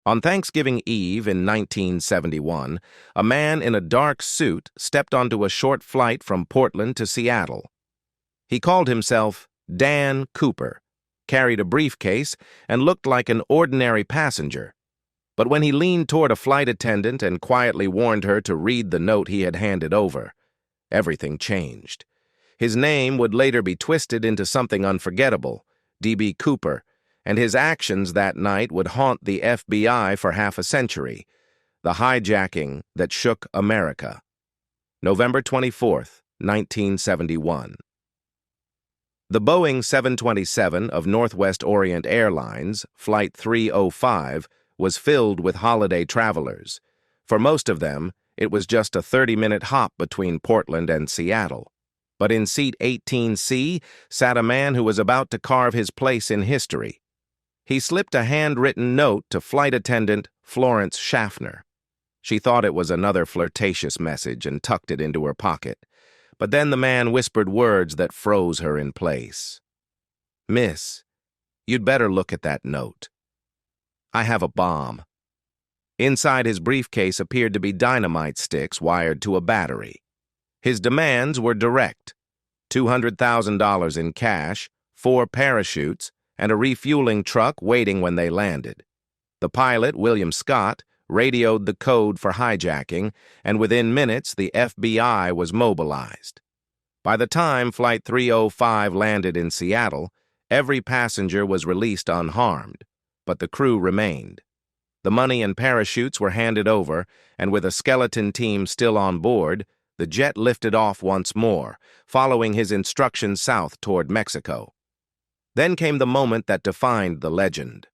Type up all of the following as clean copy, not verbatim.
On Thanksgiving Eve in 1971, a man in a dark suit stepped onto a short flight from Portland to Seattle. He called himself Dan Cooper, carried a briefcase, and looked like an ordinary passenger. But when he leaned toward a flight attendant and quietly warned her to read the note he had handed over, everything changed. His name would later be twisted into something unforgettable, D.B. Cooper, and his actions that night would haunt the FBI for half a century, the hijacking that shook America. November 24, 1971. The Boeing 727 of Northwest Orient Airlines, Flight 305, was filled with holiday travelers. For most of them, it was just a 30-minute hop between Portland and Seattle. But in seat 18C sat a man who was about to carve his place in history. He slipped a handwritten note to flight attendant Florence Schaffner. She thought it was another flirtatious message and tucked it into her pocket. But then the man whispered words that froze her in place. "Miss, you'd better look at that note. I have a bomb." Inside his briefcase appeared to be dynamite sticks wired to a battery. His demands were direct: $200,000 in cash, 4 parachutes, and a refueling truck waiting when they landed. The pilot, William Scott, radioed the code for hijacking, and within minutes the FBI was mobilized. By the time Flight 305 landed in Seattle, every passenger was released unharmed, but the crew remained. The money and parachutes were handed over, and with a skeleton team still on board, the jet lifted off once more, following his instructions south toward Mexico. Then came the moment that defined the legend.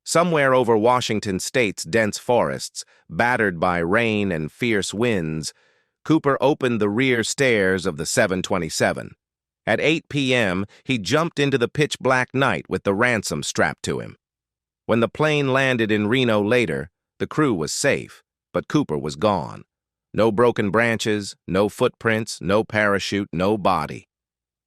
Somewhere over Washington State's dense forests, battered by rain and fierce winds, Cooper opened the rear stairs of the 727. At 8 p.m., he jumped into the pitch-black night with the ransom strapped to him. When the plane landed in Reno later, the crew was safe, but Cooper was gone. No broken branches, no footprints, no parachute, no body.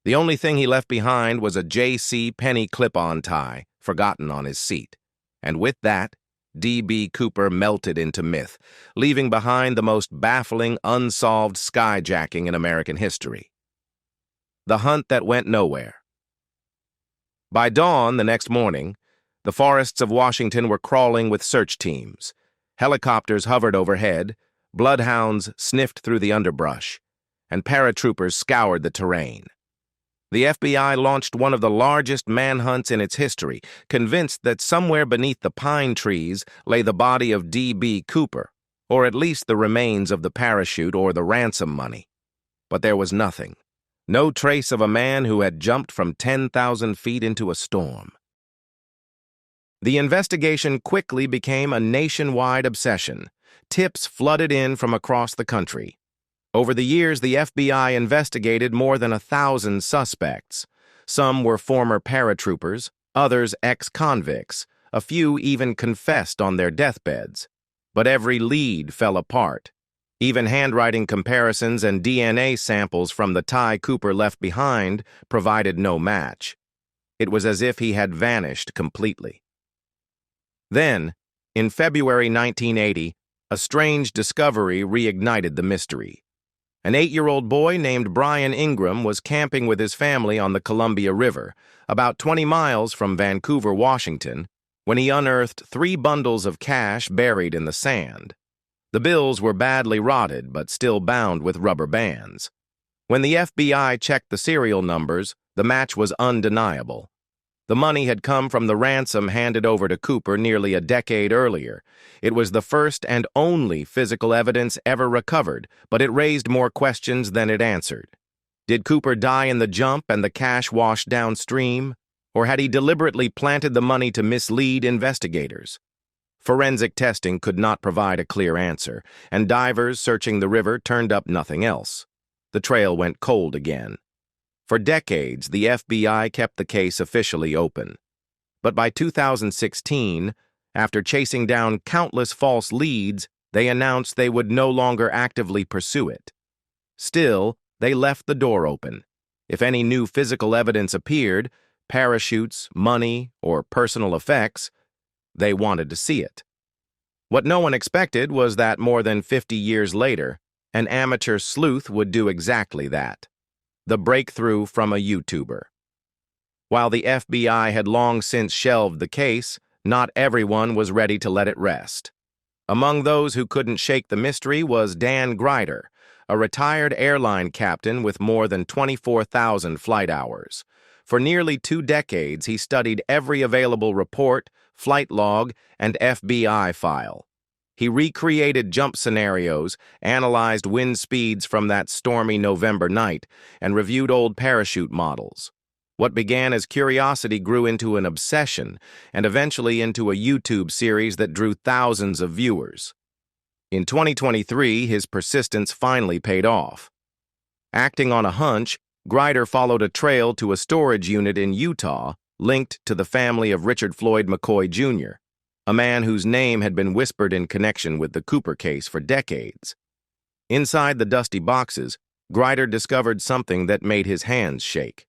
The only thing he left behind was a J.C. Penney clip-on tie, forgotten on his seat. And with that, D.B. Cooper melted into myth, leaving behind the most baffling, unsolved skyjacking in American history. The hunt that went nowhere. By dawn the next morning, the forests of Washington were crawling with search teams. Helicopters hovered overhead, bloodhounds sniffed through the underbrush, and paratroopers scoured the terrain. The FBI launched one of the largest manhunts in its history, convinced that somewhere beneath the pine trees lay the body of D.B. Cooper, or at least the remains of the parachute or the ransom money. But there was nothing. No trace of a man who had jumped from 10,000 feet into a storm. The investigation quickly became a nationwide obsession. Tips flooded in from across the country. Over the years, the FBI investigated more than 1,000 suspects. Some were former paratroopers, others ex-convicts. A few even confessed on their deathbeds. But every lead fell apart. Even handwriting comparisons and DNA samples from the tie Cooper left behind provided no match. It was as if he had vanished completely. Then, in February 1980, a strange discovery reignited the mystery. An 8-year-old boy named Brian Ingram was camping with his family on the Columbia River, about 20 miles from Vancouver, Washington, when he unearthed 3 bundles of cash buried in the sand. The bills were badly rotted but still bound with rubber bands. When the FBI checked the serial numbers, the match was undeniable. The money had come from the ransom handed over to Cooper nearly a decade earlier. It was the first and only physical evidence ever recovered, but it raised more questions than it answered. Did Cooper die in the jump and the cash wash downstream? Or had he deliberately planted the money to mislead investigators? Forensic testing could not provide a clear answer, and divers searching the river turned up nothing else. The trail went cold again. For decades, the FBI kept the case officially open. But by 2016, after chasing down countless false leads, they announced they would no longer actively pursue it. Still, they left the door open. If any new physical evidence appeared, parachutes, money, or personal effects, they wanted to see it. What no one expected was that more than 50 years later, an amateur sleuth would do exactly that. The breakthrough from a YouTuber. While the FBI had long since shelved the case, not everyone was ready to let it rest. Among those who couldn't shake the mystery was Dan Grider, a retired airline captain with more than 24,000 flight hours. For nearly 2 decades, he studied every available report, flight log, and FBI file. He recreated jump scenarios, analyzed wind speeds from that stormy November night, and reviewed old parachute models. What began as curiosity grew into an obsession, and eventually into a YouTube series that drew thousands of viewers. In 2023, his persistence finally paid off. Acting on a hunch, Grider followed a trail to a storage unit in Utah linked to the family of Richard Floyd McCoy Jr., a man whose name had been whispered in connection with the Cooper case for decades. Inside the dusty boxes, Grider discovered something that made his hands shake.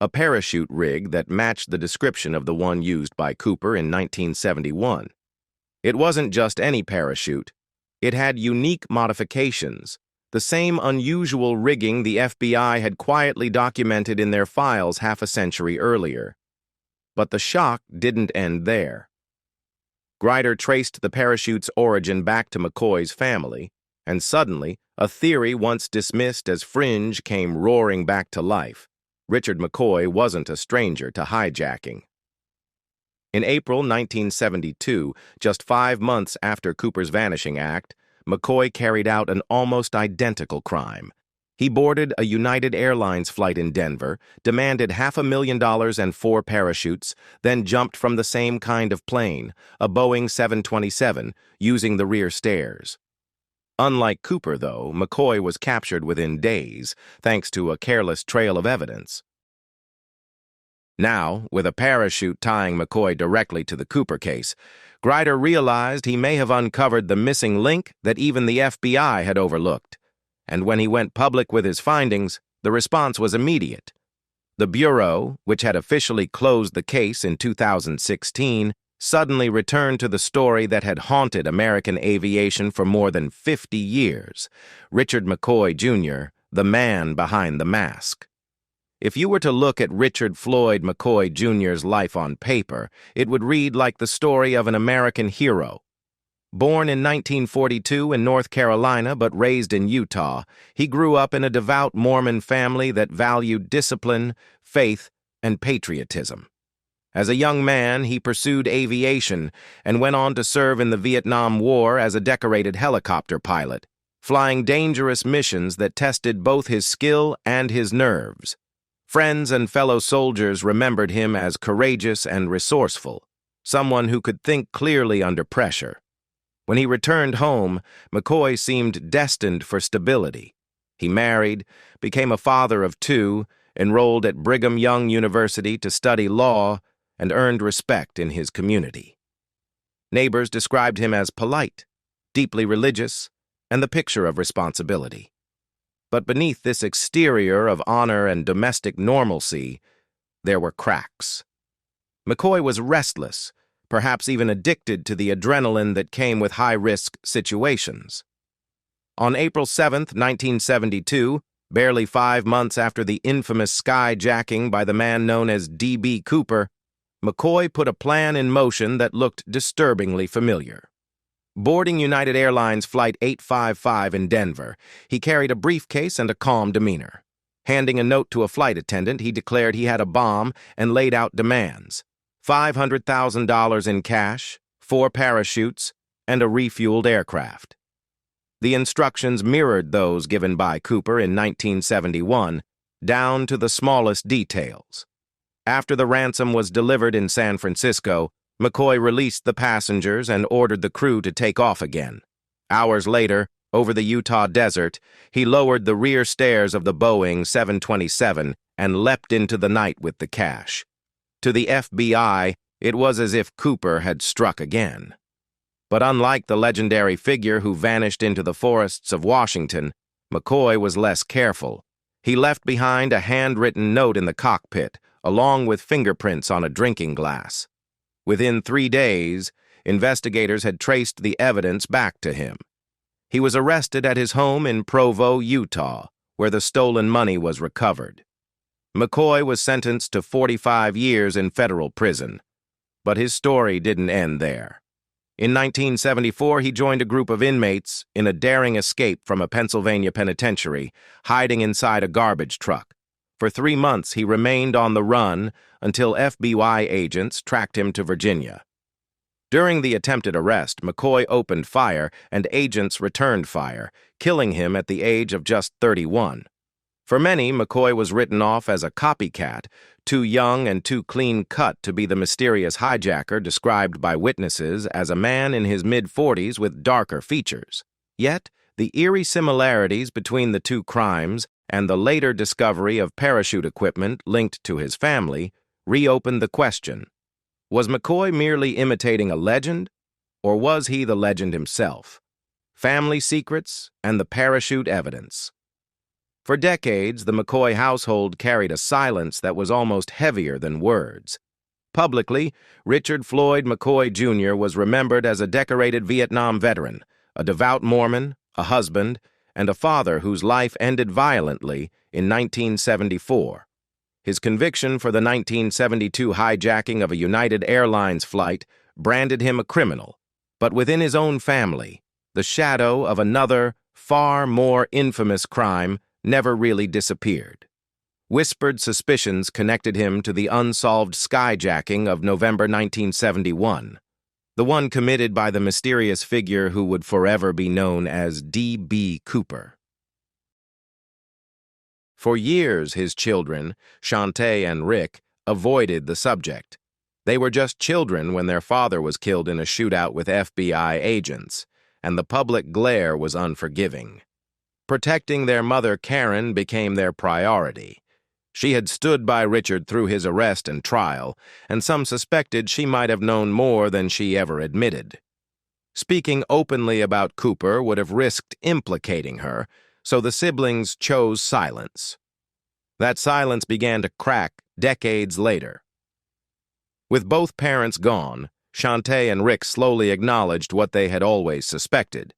A parachute rig that matched the description of the one used by Cooper in 1971. It wasn't just any parachute. It had unique modifications, the same unusual rigging the FBI had quietly documented in their files half a century earlier. But the shock didn't end there. Grider traced the parachute's origin back to McCoy's family, and suddenly, a theory once dismissed as fringe came roaring back to life. Richard McCoy wasn't a stranger to hijacking. In April 1972, just 5 months after Cooper's vanishing act, McCoy carried out an almost identical crime. He boarded a United Airlines flight in Denver, demanded $500,000 and 4 parachutes, then jumped from the same kind of plane, a Boeing 727, using the rear stairs. Unlike Cooper, though, McCoy was captured within days, thanks to a careless trail of evidence. Now, with a parachute tying McCoy directly to the Cooper case, Grider realized he may have uncovered the missing link that even the FBI had overlooked. And when he went public with his findings, the response was immediate. The Bureau, which had officially closed the case in 2016, suddenly returned to the story that had haunted American aviation for more than 50 years, Richard McCoy Jr., the man behind the mask. If you were to look at Richard Floyd McCoy Jr.'s life on paper, it would read like the story of an American hero. Born in 1942 in North Carolina but raised in Utah, he grew up in a devout Mormon family that valued discipline, faith, and patriotism. As a young man, he pursued aviation and went on to serve in the Vietnam War as a decorated helicopter pilot, flying dangerous missions that tested both his skill and his nerves. Friends and fellow soldiers remembered him as courageous and resourceful, someone who could think clearly under pressure. When he returned home, McCoy seemed destined for stability. He married, became a father of 2, enrolled at Brigham Young University to study law, and earned respect in his community. Neighbors described him as polite, deeply religious, and the picture of responsibility. But beneath this exterior of honor and domestic normalcy, there were cracks. McCoy was restless, perhaps even addicted to the adrenaline that came with high-risk situations. On April 7, 1972, barely 5 months after the infamous skyjacking by the man known as D.B. Cooper, McCoy put a plan in motion that looked disturbingly familiar. Boarding United Airlines Flight 855 in Denver, he carried a briefcase and a calm demeanor. Handing a note to a flight attendant, he declared he had a bomb and laid out demands: $500,000 in cash, 4 parachutes, and a refueled aircraft. The instructions mirrored those given by Cooper in 1971, down to the smallest details. After the ransom was delivered in San Francisco, McCoy released the passengers and ordered the crew to take off again. Hours later, over the Utah desert, he lowered the rear stairs of the Boeing 727 and leapt into the night with the cash. To the FBI, it was as if Cooper had struck again. But unlike the legendary figure who vanished into the forests of Washington, McCoy was less careful. He left behind a handwritten note in the cockpit, along with fingerprints on a drinking glass. Within 3 days, investigators had traced the evidence back to him. He was arrested at his home in Provo, Utah, where the stolen money was recovered. McCoy was sentenced to 45 years in federal prison, but his story didn't end there. In 1974, he joined a group of inmates in a daring escape from a Pennsylvania penitentiary, hiding inside a garbage truck. For 3 months, he remained on the run until FBI agents tracked him to Virginia. During the attempted arrest, McCoy opened fire and agents returned fire, killing him at the age of just 31. For many, McCoy was written off as a copycat, too young and too clean-cut to be the mysterious hijacker described by witnesses as a man in his mid-40s with darker features. Yet, the eerie similarities between the two crimes and the later discovery of parachute equipment linked to his family reopened the question: was McCoy merely imitating a legend, or was he the legend himself? Family secrets and the parachute evidence. For decades, the McCoy household carried a silence that was almost heavier than words. Publicly, Richard Floyd McCoy Jr. was remembered as a decorated Vietnam veteran, a devout Mormon, a husband, and a father whose life ended violently in 1974. His conviction for the 1972 hijacking of a United Airlines flight branded him a criminal, but within his own family, the shadow of another, far more infamous crime never really disappeared. Whispered suspicions connected him to the unsolved skyjacking of November 1971, the one committed by the mysterious figure who would forever be known as D.B. Cooper. For years, his children, Shantae and Rick, avoided the subject. They were just children when their father was killed in a shootout with FBI agents, and the public glare was unforgiving. Protecting their mother, Karen, became their priority. She had stood by Richard through his arrest and trial, and some suspected she might have known more than she ever admitted. Speaking openly about Cooper would have risked implicating her, so the siblings chose silence. That silence began to crack decades later. With both parents gone, Shantae and Rick slowly acknowledged what they had always suspected: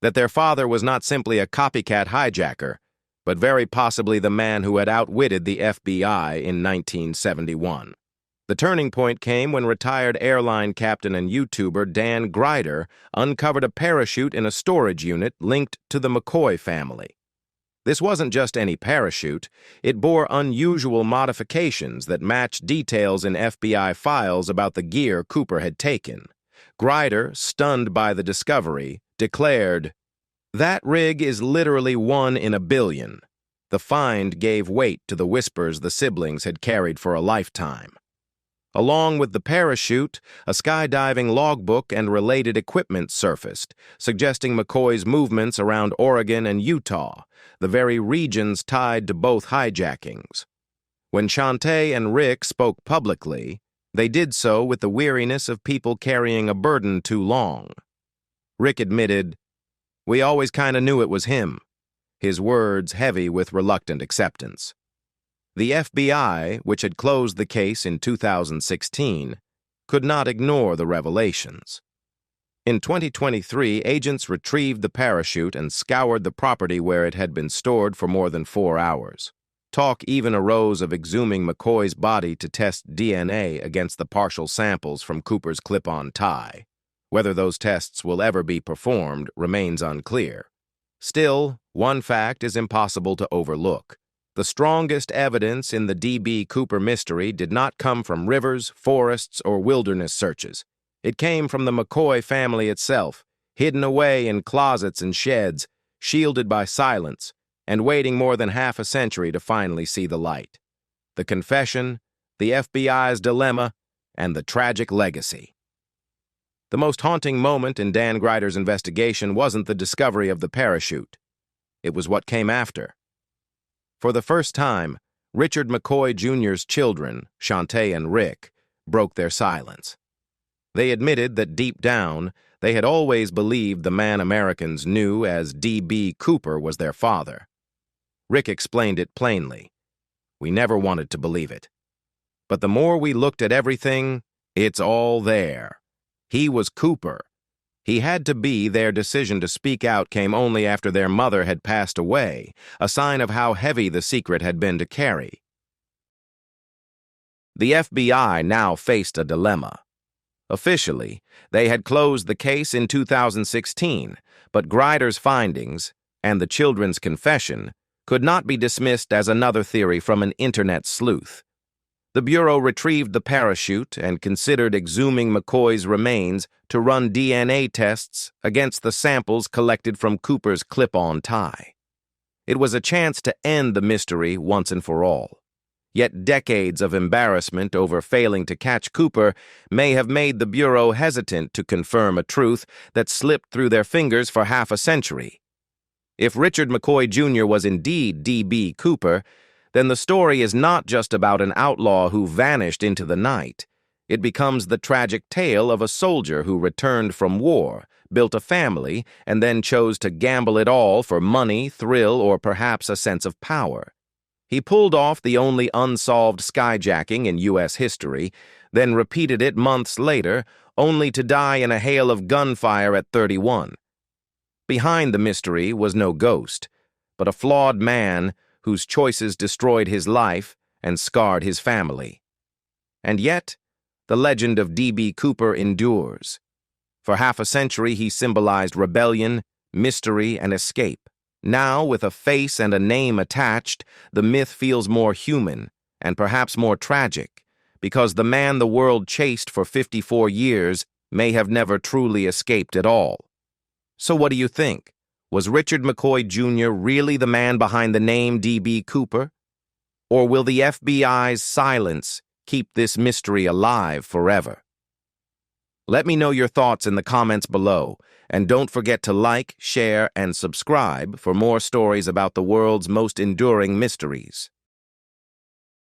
that their father was not simply a copycat hijacker, but very possibly the man who had outwitted the FBI in 1971. The turning point came when retired airline captain and YouTuber Dan Grider uncovered a parachute in a storage unit linked to the McCoy family. This wasn't just any parachute. It bore unusual modifications that matched details in FBI files about the gear Cooper had taken. Grider, stunned by the discovery, declared, "That rig is literally 1 in a billion." The find gave weight to the whispers the siblings had carried for a lifetime. Along with the parachute, a skydiving logbook and related equipment surfaced, suggesting McCoy's movements around Oregon and Utah, the very regions tied to both hijackings. When Shantae and Rick spoke publicly, they did so with the weariness of people carrying a burden too long. Rick admitted, "We always kind of knew it was him," his words heavy with reluctant acceptance. The FBI, which had closed the case in 2016, could not ignore the revelations. In 2023, agents retrieved the parachute and scoured the property where it had been stored for more than 4 hours. Talk even arose of exhuming McCoy's body to test DNA against the partial samples from Cooper's clip-on tie. Whether those tests will ever be performed remains unclear. Still, one fact is impossible to overlook. The strongest evidence in the D.B. Cooper mystery did not come from rivers, forests, or wilderness searches. It came from the McCoy family itself, hidden away in closets and sheds, shielded by silence, and waiting more than half a century to finally see the light. The confession, the FBI's dilemma, and the tragic legacy. The most haunting moment in Dan Grider's investigation wasn't the discovery of the parachute. It was what came after. For the first time, Richard McCoy Jr.'s children, Shantae and Rick, broke their silence. They admitted that deep down, they had always believed the man Americans knew as D.B. Cooper was their father. Rick explained it plainly. "We never wanted to believe it. But the more we looked at everything, it's all there." He was Cooper. He had to be. Their decision to speak out came only after their mother had passed away, a sign of how heavy the secret had been to carry. The FBI now faced a dilemma. Officially, they had closed the case in 2016, but Grider's findings, and the children's confession, could not be dismissed as another theory from an internet sleuth. The Bureau retrieved the parachute and considered exhuming McCoy's remains to run DNA tests against the samples collected from Cooper's clip-on tie. It was a chance to end the mystery once and for all. Yet decades of embarrassment over failing to catch Cooper may have made the Bureau hesitant to confirm a truth that slipped through their fingers for half a century. If Richard McCoy Jr. was indeed D.B. Cooper, then the story is not just about an outlaw who vanished into the night. It becomes the tragic tale of a soldier who returned from war, built a family, and then chose to gamble it all for money, thrill, or perhaps a sense of power. He pulled off the only unsolved skyjacking in U.S. history, then repeated it months later, only to die in a hail of gunfire at 31. Behind the mystery was no ghost, but a flawed man whose choices destroyed his life and scarred his family. And yet, the legend of D.B. Cooper endures. For half a century, he symbolized rebellion, mystery, and escape. Now, with a face and a name attached, the myth feels more human and perhaps more tragic, because the man the world chased for 54 years may have never truly escaped at all. So what do you think? Was Richard McCoy Jr. really the man behind the name D.B. Cooper? Or will the FBI's silence keep this mystery alive forever? Let me know your thoughts in the comments below, and don't forget to like, share, and subscribe for more stories about the world's most enduring mysteries.